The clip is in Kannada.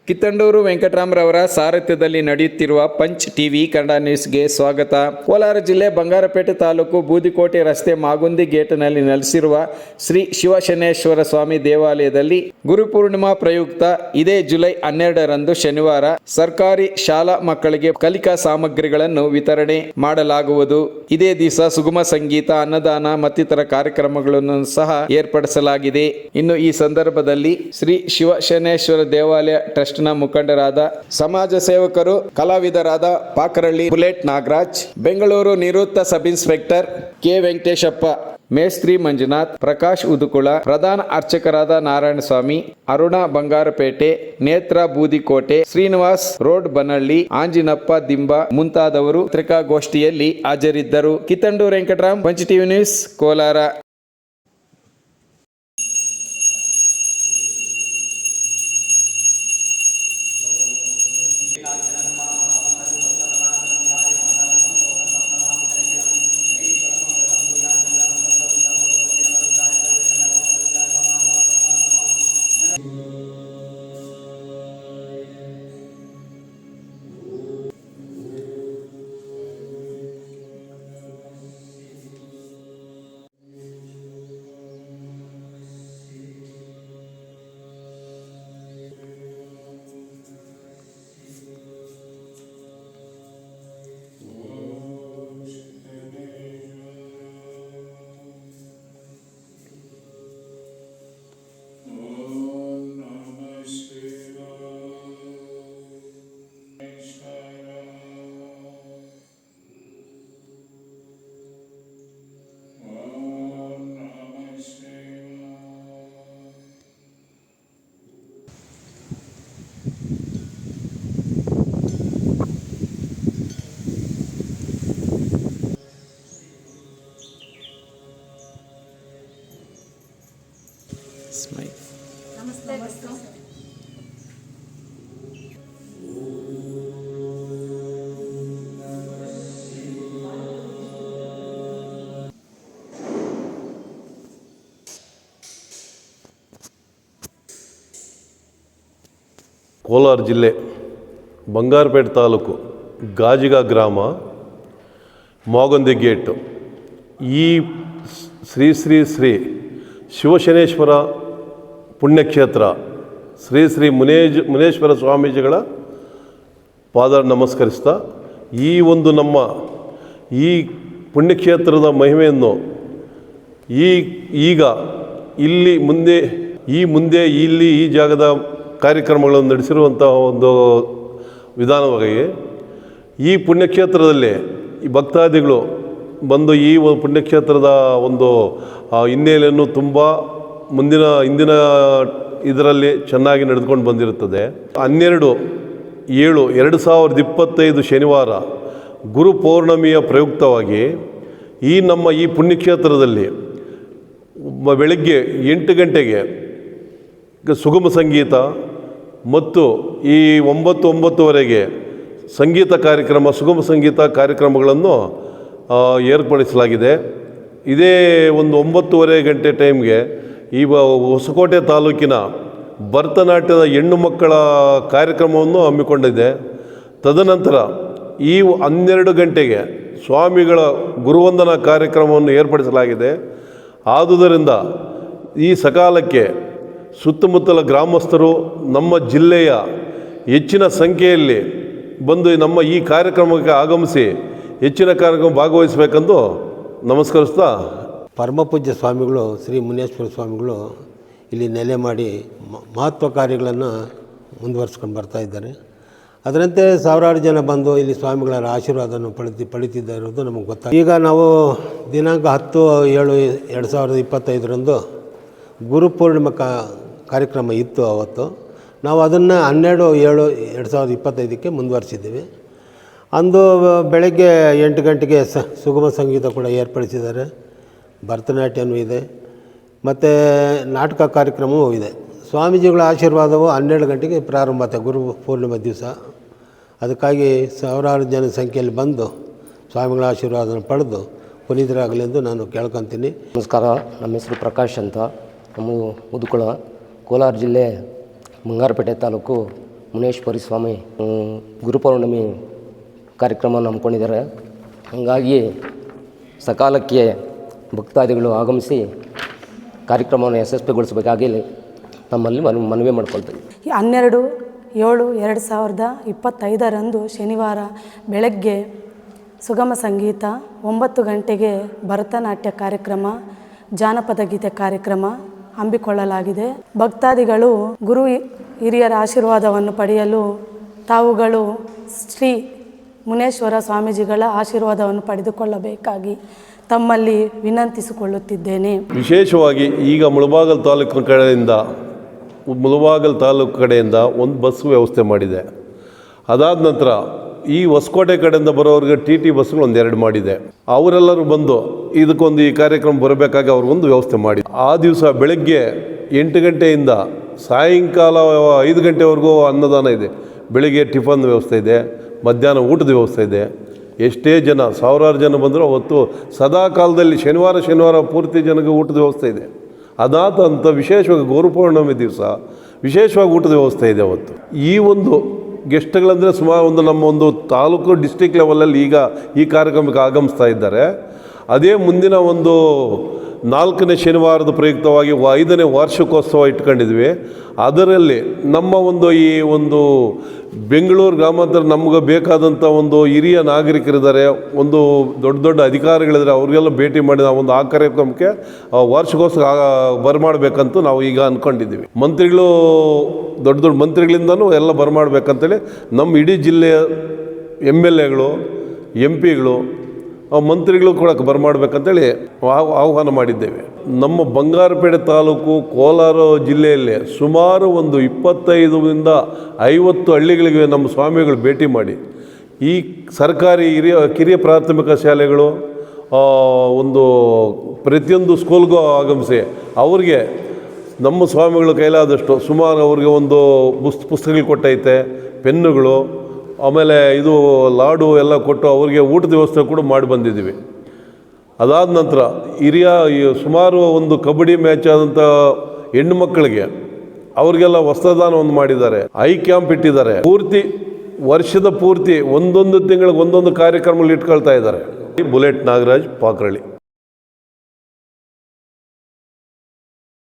ಕಿತ್ತಂಡೂರು ವೆಂಕಟರಾಮರವರ ಸಾರಥ್ಯದಲ್ಲಿ ನಡೆಯುತ್ತಿರುವ ಪಂಚ್ ಟಿವಿ ಕನ್ನಡ ನ್ಯೂಸ್ಗೆ ಸ್ವಾಗತ. ಕೋಲಾರ ಜಿಲ್ಲೆ ಬಂಗಾರಪೇಟೆ ತಾಲೂಕು ಬೂದಿಕೋಟೆ ರಸ್ತೆ ಮಾಗುಂದಿ ಗೇಟ್ನಲ್ಲಿ ನೆಲೆಸಿರುವ ಶ್ರೀ ಶಿವಶನೇಶ್ವರ ಸ್ವಾಮಿ ದೇವಾಲಯದಲ್ಲಿ ಗುರುಪೂರ್ಣಿಮಾ ಪ್ರಯುಕ್ತ ಇದೇ ಜುಲೈ 12ರಂದು ಶನಿವಾರ ಸರ್ಕಾರಿ ಶಾಲಾ ಮಕ್ಕಳಿಗೆ ಕಲಿಕಾ ಸಾಮಗ್ರಿಗಳನ್ನು ವಿತರಣೆ ಮಾಡಲಾಗುವುದು. ಇದೇ ದಿವಸ ಸುಗಮ ಸಂಗೀತ, ಅನ್ನದಾನ ಮತ್ತಿತರ ಕಾರ್ಯಕ್ರಮಗಳನ್ನು ಸಹ ಏರ್ಪಡಿಸಲಾಗಿದೆ. ಇನ್ನು ಈ ಸಂದರ್ಭದಲ್ಲಿ ಶ್ರೀ ಶಿವಶನೇಶ್ವರ ದೇವಾಲಯ ಟ್ರಸ್ಟ್ ನ ಮುಖಂಡರಾದ ಸಮಾಜ ಸೇವಕರು, ಕಲಾವಿದರಾದ ಪಾಕರಳ್ಳಿ ಬುಲೆಟ್ ನಾಗರಾಜ್, ಬೆಂಗಳೂರು ನಿವೃತ್ತ ಸಬ್ ಇನ್ಸ್ಪೆಕ್ಟರ್ ಕೆ ವೆಂಕಟೇಶಪ್ಪ, ಮೇಸ್ತ್ರಿ ಮಂಜುನಾಥ್, ಪ್ರಕಾಶ್ ಉದುಕುಳ, ಪ್ರಧಾನ ಅರ್ಚಕರಾದ ನಾರಾಯಣಸ್ವಾಮಿ, ಅರುಣ ಬಂಗಾರಪೇಟೆ, ನೇತ್ರ ಬೂದಿಕೋಟೆ, ಶ್ರೀನಿವಾಸ್ ರೋಡ್ ಬನಹಳ್ಳಿ, ಆಂಜಿನಪ್ಪ ದಿಂಬ ಮುಂತಾದವರು ಪತ್ರಿಕಾಗೋಷ್ಠಿಯಲ್ಲಿ ಹಾಜರಿದ್ದರು. Kittandur Venkatram, punch TV news, Kolar. ನಮಸ್ತೆ. ಕೋಲಾರ ಜಿಲ್ಲೆ ಬಂಗಾರಪೇಟೆ ತಾಲೂಕು ಗಾಜಿಗ ಗ್ರಾಮ ಮಾಗುಂದಿ ಗೇಟು ಈ ಶ್ರೀ ಶ್ರೀ ಶ್ರೀ ಶಿವಶನೇಶ್ವರ ಪುಣ್ಯಕ್ಷೇತ್ರ ಶ್ರೀ ಶ್ರೀ ಮುನೇಶ್ವರ ಸ್ವಾಮೀಜಿಗಳ ಪಾದ ನಮಸ್ಕರಿಸ್ತಾ ಈ ಒಂದು ನಮ್ಮ ಈ ಪುಣ್ಯಕ್ಷೇತ್ರದ ಮಹಿಮೆಯನ್ನು ಈಗ ಇಲ್ಲಿ ಮುಂದೆ ಈ ಜಾಗದ ಕಾರ್ಯಕ್ರಮಗಳನ್ನು ನಡೆಸಿರುವಂತಹ ಒಂದು ವಿಧಾನವಾಗಿ ಈ ಪುಣ್ಯಕ್ಷೇತ್ರದಲ್ಲಿ ಈ ಭಕ್ತಾದಿಗಳು ಬಂದು ಈ ಪುಣ್ಯಕ್ಷೇತ್ರದ ಒಂದು ಹಿನ್ನೆಲೆಯನ್ನು ತುಂಬ ಹಿಂದಿನ ಇದರಲ್ಲಿ ಚೆನ್ನಾಗಿ ನಡೆದುಕೊಂಡು ಬಂದಿರುತ್ತದೆ. 12/7/2025 ಶನಿವಾರ ಗುರು ಪೌರ್ಣಮಿಯ ಪ್ರಯುಕ್ತವಾಗಿ ಈ ಪುಣ್ಯಕ್ಷೇತ್ರದಲ್ಲಿ ಬೆಳಗ್ಗೆ 8 ಗಂಟೆಗೆ ಸುಗಮ ಸಂಗೀತ ಮತ್ತು ಈ 9-9:30ವರೆಗೆ ಸುಗಮ ಸಂಗೀತ ಕಾರ್ಯಕ್ರಮಗಳನ್ನು ಏರ್ಪಡಿಸಲಾಗಿದೆ. ಇದೇ ಒಂದು 9:30 ಗಂಟೆ ಟೈಮ್ಗೆ ಈ ಹೊಸಕೋಟೆ ತಾಲೂಕಿನ ಭರತನಾಟ್ಯದ ಹೆಣ್ಣು ಮಕ್ಕಳ ಕಾರ್ಯಕ್ರಮವನ್ನು ಹಮ್ಮಿಕೊಂಡಿದೆ. ತದನಂತರ ಈ 12 ಗಂಟೆಗೆ ಸ್ವಾಮಿಗಳ ಗುರುವಂದನಾ ಕಾರ್ಯಕ್ರಮವನ್ನು ಏರ್ಪಡಿಸಲಾಗಿದೆ. ಆದುದರಿಂದ ಈ ಸಕಾಲಕ್ಕೆ ಸುತ್ತಮುತ್ತಲ ಗ್ರಾಮಸ್ಥರು ನಮ್ಮ ಜಿಲ್ಲೆಯ ಹೆಚ್ಚಿನ ಸಂಖ್ಯೆಯಲ್ಲಿ ಬಂದು ನಮ್ಮ ಈ ಕಾರ್ಯಕ್ರಮಕ್ಕೆ ಆಗಮಿಸಿ ಹೆಚ್ಚಿನ ಕಾರ್ಯಕ್ರಮ ಭಾಗವಹಿಸಬೇಕೆಂದು ನಮಸ್ಕರಿಸ್ತಾ, ಪರಮಪೂಜ್ಯ ಸ್ವಾಮಿಗಳು ಶ್ರೀ ಮುನೇಶ್ವರ ಸ್ವಾಮಿಗಳು ಇಲ್ಲಿ ನೆಲೆ ಮಾಡಿ ಮಹತ್ವ ಕಾರ್ಯಗಳನ್ನು ಮುಂದುವರಿಸ್ಕೊಂಡು ಬರ್ತಾ ಇದ್ದಾರೆ. ಅದರಂತೆ ಸಾವಿರಾರು ಜನ ಬಂದು ಇಲ್ಲಿ ಸ್ವಾಮಿಗಳ ಆಶೀರ್ವಾದವನ್ನು ಪಡಿತಿದ್ದಾರೋದು ನಮಗೆ ಗೊತ್ತಾಗಿದೆ. ಈಗ ನಾವು ದಿನಾಂಕ 10/7/2025 ಗುರುಪೂರ್ಣಿಮಾ ಕಾರ್ಯಕ್ರಮ ಇತ್ತು. ಅವತ್ತು ನಾವು ಅದನ್ನು 12/7/2025 ಮುಂದುವರಿಸಿದ್ದೀವಿ. ಅಂದು ಬೆಳಗ್ಗೆ 8 ಗಂಟೆಗೆ ಸುಗಮ ಸಂಗೀತ ಕೂಡ ಏರ್ಪಡಿಸಿದ್ದಾರೆ. ಭರತನಾಟ್ಯವೂ ಇದೆ ಮತ್ತು ನಾಟಕ ಕಾರ್ಯಕ್ರಮವೂ ಇದೆ. ಸ್ವಾಮೀಜಿಗಳ ಆಶೀರ್ವಾದವು 12 ಗಂಟೆಗೆ ಪ್ರಾರಂಭ ಆಗುತ್ತೆ ಗುರು ಪೂರ್ಣಿಮಾ ದಿವಸ. ಅದಕ್ಕಾಗಿ ಸಾವಿರಾರು ಜನ ಸಂಖ್ಯೆಯಲ್ಲಿ ಬಂದು ಸ್ವಾಮಿಗಳ ಆಶೀರ್ವಾದನ ಪಡೆದು ಪುನೀತರಾಗಲಿ ಎಂದು ನಾನು ಕೇಳ್ಕೊತೀನಿ. ನಮಸ್ಕಾರ. ನಮ್ಮ ಹೆಸರು ಪ್ರಕಾಶ್ ಅಂತ. ನಮ್ಮ ಉದುಕುಳ, ಕೋಲಾರ ಜಿಲ್ಲೆ ಬಂಗಾರಪೇಟೆ ತಾಲೂಕು ಮುನೇಶ್ವರಿ ಸ್ವಾಮಿ ಗುರುಪೌರ್ಣಮಿ ಕಾರ್ಯಕ್ರಮ ಹಮ್ಮಿಕೊಂಡಿದ್ದಾರೆ. ಹಾಗಾಗಿ ಸಕಾಲಕ್ಕೆ ಭಕ್ತಾದಿಗಳು ಆಗಮಿಸಿ ಕಾರ್ಯಕ್ರಮವನ್ನು ಯಶಸ್ವಿಗೊಳಿಸಬೇಕಾಗಿ ನಮ್ಮಲ್ಲಿ ಮನವಿ ಮಾಡ್ಕೊಳ್ತೀವಿ. 12/7/2025 ಶನಿವಾರ ಬೆಳಗ್ಗೆ ಸುಗಮ ಸಂಗೀತ, 9 ಗಂಟೆಗೆ ಭರತನಾಟ್ಯ ಕಾರ್ಯಕ್ರಮ, ಜಾನಪದ ಗೀತೆ ಕಾರ್ಯಕ್ರಮ ಹಮ್ಮಿಕೊಳ್ಳಲಾಗಿದೆ. ಭಕ್ತಾದಿಗಳು ಗುರು ಹಿರಿಯರ ಆಶೀರ್ವಾದವನ್ನು ಪಡೆಯಲು ತಾವುಗಳು ಶ್ರೀ ಮುನೇಶ್ವರ ಸ್ವಾಮೀಜಿಗಳ ಆಶೀರ್ವಾದವನ್ನು ಪಡೆದುಕೊಳ್ಳಬೇಕಾಗಿ ತಮ್ಮಲ್ಲಿ ವಿನಂತಿಸಿಕೊಳ್ಳುತ್ತಿದ್ದೇನೆ. ವಿಶೇಷವಾಗಿ ಈಗ ಮುಳಬಾಗಲ್ ತಾಲೂಕು ಕಡೆಯಿಂದ ಒಂದು ಬಸ್ ವ್ಯವಸ್ಥೆ ಮಾಡಿದೆ. ಅದಾದ ನಂತರ ಈ ಹೊಸಕೋಟೆ ಕಡೆಯಿಂದ ಬರೋರಿಗೆ ಟಿ ಬಸ್ಗಳು ಒಂದೆರಡು ಮಾಡಿದೆ. ಅವರೆಲ್ಲರೂ ಬಂದು ಇದಕ್ಕೊಂದು ಈ ಕಾರ್ಯಕ್ರಮ ಬರಬೇಕಾಗಿ ಅವ್ರಿಗೊಂದು ವ್ಯವಸ್ಥೆ ಮಾಡಿ ಆ ದಿವಸ ಬೆಳಗ್ಗೆ 8 ಗಂಟೆಯಿಂದ ಸಾಯಂಕಾಲ 5 ಗಂಟೆವರೆಗೂ ಅನ್ನದಾನ ಇದೆ. ಬೆಳಿಗ್ಗೆ ಟಿಫನ್ ವ್ಯವಸ್ಥೆ ಇದೆ, ಮಧ್ಯಾಹ್ನ ಊಟದ ವ್ಯವಸ್ಥೆ ಇದೆ. ಎಷ್ಟೇ ಜನ, ಸಾವಿರಾರು ಜನ ಬಂದರೂ ಅವತ್ತು ಸದಾ ಕಾಲದಲ್ಲಿ ಶನಿವಾರ ಪೂರ್ತಿ ಜನಕ್ಕೆ ಊಟದ ವ್ಯವಸ್ಥೆ ಇದೆ. ಅದಾದಂಥ ವಿಶೇಷವಾಗಿ ಗುರುಪೌರ್ಣಮಿ ದಿವಸ ವಿಶೇಷವಾಗಿ ಊಟದ ವ್ಯವಸ್ಥೆ ಇದೆ. ಅವತ್ತು ಈ ಒಂದು ಗೆಸ್ಟ್ಗಳಂದರೆ ಸುಮಾರು ನಮ್ಮ ಒಂದು ತಾಲೂಕು ಡಿಸ್ಟಿಕ್ ಲೆವೆಲಲ್ಲಿ ಈಗ ಈ ಕಾರ್ಯಕ್ರಮಕ್ಕೆ ಆಗಮಿಸ್ತಾ ಇದ್ದಾರೆ. ಅದೇ ಮುಂದಿನ ಒಂದು 4ನೇ ಶನಿವಾರದ ಪ್ರಯುಕ್ತವಾಗಿ 5ನೇ ವಾರ್ಷಿಕೋತ್ಸವ ಇಟ್ಕೊಂಡಿದ್ವಿ. ಅದರಲ್ಲಿ ನಮ್ಮ ಈ ಬೆಂಗಳೂರು ಗ್ರಾಮಾಂತರ ನಮ್ಗೆ ಬೇಕಾದಂಥ ಹಿರಿಯ ನಾಗರಿಕರಿದ್ದಾರೆ, ದೊಡ್ಡ ಅಧಿಕಾರಿಗಳಿದ್ದಾರೆ. ಅವ್ರಿಗೆಲ್ಲ ಭೇಟಿ ಮಾಡಿ ನಾವು ಆ ಕಾರ್ಯಕ್ರಮಕ್ಕೆ ವಾರ್ಷಿಕೋತ್ಸವ ಬರಮಾಡಬೇಕಂತೂ ನಾವು ಈಗ ಅಂದ್ಕೊಂಡಿದ್ದೀವಿ. ಮಂತ್ರಿಗಳು ದೊಡ್ಡ ಮಂತ್ರಿಗಳಿಂದನೂ ಎಲ್ಲ ಬರಮಾಡಬೇಕಂತೇಳಿ ನಮ್ಮ ಇಡೀ ಜಿಲ್ಲೆಯ MLAಗಳು, MP ಗಳು, ಮಂತ್ರಿಗಳು ಕೂಡ ಬರಮಾಡಬೇಕಂತೇಳಿ ಆಹ್ವಾನ ಮಾಡಿದ್ದೇವೆ. ನಮ್ಮ ಬಂಗಾರಪೇಟೆ ತಾಲೂಕು ಕೋಲಾರ ಜಿಲ್ಲೆಯಲ್ಲಿ ಸುಮಾರು 25ರಿಂದ 50 ಹಳ್ಳಿಗಳಿಗೆ ನಮ್ಮ ಸ್ವಾಮಿಗಳು ಭೇಟಿ ಮಾಡಿ ಈ ಸರ್ಕಾರಿ ಕಿರಿಯ ಪ್ರಾಥಮಿಕ ಶಾಲೆಗಳು ಪ್ರತಿಯೊಂದು ಸ್ಕೂಲ್ಗೂ ಆಗಮಿಸಿ ಅವ್ರಿಗೆ ನಮ್ಮ ಸ್ವಾಮಿಗಳು ಕೈಲಾದಷ್ಟು ಸುಮಾರು ಅವ್ರಿಗೆ ಪುಸ್ತಕಗಳು ಕೊಟ್ಟೈತೆ, ಪೆನ್ನುಗಳು, ಆಮೇಲೆ ಇದು ಲಾಡು ಎಲ್ಲ ಕೊಟ್ಟು ಅವರಿಗೆ ಊಟದ ವ್ಯವಸ್ಥೆ ಕೂಡ ಮಾಡಿ ಬಂದಿದ್ದೀವಿ. ಅದಾದ ನಂತರ ಸುಮಾರು ಕಬಡ್ಡಿ ಮ್ಯಾಚ್ ಆದಂಥ ಹೆಣ್ಣು ಮಕ್ಕಳಿಗೆ ಅವ್ರಿಗೆಲ್ಲ ವಸ್ತ್ರದಾನ ಮಾಡಿದ್ದಾರೆ. ಐ ಕ್ಯಾಂಪ್ ಇಟ್ಟಿದ್ದಾರೆ. ವರ್ಷದ ಪೂರ್ತಿ ಒಂದೊಂದು ತಿಂಗಳಿಗೆ ಒಂದೊಂದು ಕಾರ್ಯಕ್ರಮಗಳು ಇಟ್ಕೊಳ್ತಾ ಇದ್ದಾರೆ. ಬುಲೆಟ್ ನಾಗರಾಜ್, ಪಾಕ್ರಳ್ಳಿ.